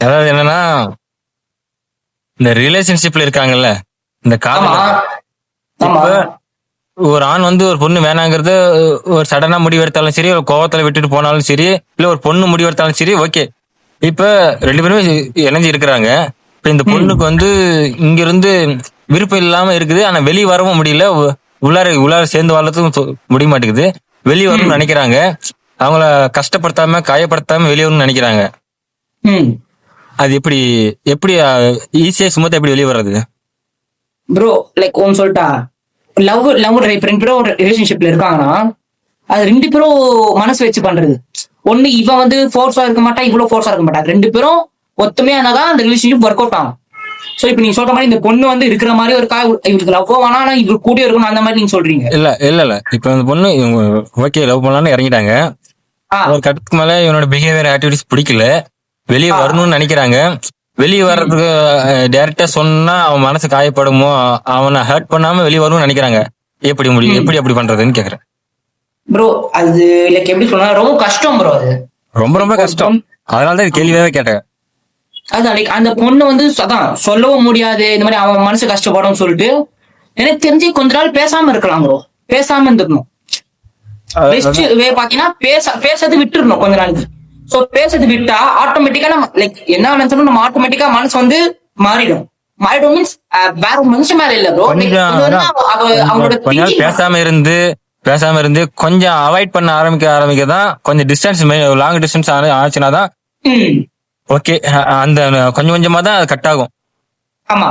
அதாவது என்னன்னா, இந்த ரிலேஷன்ஷிப்ல இருக்காங்கல்ல, இந்த காதல். இப்ப ஒரு ஆண் வந்து ஒரு பொண்ணு வேணாங்கிறது ஒரு சடனா முடிவெடுத்தாலும் சரி, ஒரு கோவத்துல விட்டுட்டு போனாலும் சரி, இல்ல ஒரு பொண்ணு முடிவெடுத்தாலும் சரி, ஓகே. இப்ப 2 பேருமே இணைஞ்சு இருக்கிறாங்க. இப்ப இந்த பொண்ணுக்கு வந்து இங்க இருந்து விருப்பம் இல்லாம இருக்குது. ஆனா வெளிய வரவும் முடியல. உள்ளார சேர்ந்து வாழறதுக்கும் முடிய மாட்டேங்குது. வெளிய வரணும்னு நினைக்கிறாங்க. அவங்கள கஷ்டப்படுத்தாம, காயப்படுத்தாம வெளிய வரணும்னு நினைக்கிறாங்க. அது எப்படி எப்படி ஈஸியா சுமத்த எப்படி வெளிய வர்றது? ப்ரோ லைக் ஒன்னு சொல்லிட்டா, லவ் இப்ப 2 பேரும் ஒரு ரிலேஷன்ஷிப்ல இருக்காங்கன்னா, அது 2 பேரும் மனசு வச்சு பண்றது. ஒண்ணு இவன் வந்து ஃபோர்ஸா இருக்க மாட்டா, இவ்வளவு ஃபோர்ஸா இருக்க மாட்டா. 2 பேரும் ஒத்துமையா இருந்தாதான் அந்த ரிலேஷன்ஷிப் ஒர்க் அவுட் ஆகும். சோ இப்ப நீங்க சொல்ற மாதிரி இந்த பொண்ணு வந்து இருக்கிற மாதிரி ஒரு இவருக்கு லவ் வேணா, ஆனா இவருக்கு கூட இருக்கணும் அந்த மாதிரி நீங்க சொல்றீங்க. இல்ல இப்ப இந்த பொண்ணு ஓகே லவ் பண்ணலாம்னு இறங்கிட்டாங்க. ஒரு கட்டத்துக்கு மேல இவனோட பிஹேவியர் ஆக்டிவிட்டிஸ் பிடிக்கல. வெளியே வரணும்னு நினைக்கிறாங்க. வெளியே வர்றதுக்கு டைரக்டா சொன்னா அவன் மனசு காயப்படுமோ, அவனை ஹர்ட் பண்ணாம வெளியே வரணும்னு நினைக்கிறாங்க. எப்படி முடியும்? எப்படி அப்படி பண்றதுன்னு கேக்குறேன் ப்ரோ. அது லைக் எப்படி சொன்னா ரொம்ப கஷ்டம் ப்ரோ. அது ரொம்ப கஷ்டம். அதனாலதான் கேள்வியாவே கேட்டேன். அதான் லைக் அந்த பொண்ணு வந்து அதான் சொல்லவும் முடியாது, இந்த மாதிரி அவன் மனசு கஷ்டப்படும் சொல்லிட்டு எனக்கு தெரிஞ்சு கொஞ்ச நாள் பேசாம இருக்கலாம் ப்ரோ. பேசாம இருந்துக்கணும். பெஸ்ட் வே பாத்தீங்கன்னா பேசறது விட்டுறணும் கொஞ்ச நாளைக்கு. சோ பேசறது விட்டா ஆட்டோமேட்டிக்கா நம்ம லைக் என்ன நினைச்சோம், நம்ம ஆட்டோமேட்டிக்கா மனசு வந்து மாறிடும். மாறிடும் மீன்ஸ் வேற ஒரு மனுஷன் மேல இல்ல ப்ரோ. அவங்களோட பேசாம இருந்து கொஞ்சம் அவாய்ட் பண்ண ஆரம்பிக்கதான் கொஞ்சம் டிஸ்டன்ஸ் லாங் டிஸ்டன்ஸ் ஆச்சுன்னா தான் ஓகே. அந்த கொஞ்சம் கொஞ்சமா தான் அது கட் ஆகும். ஆமா.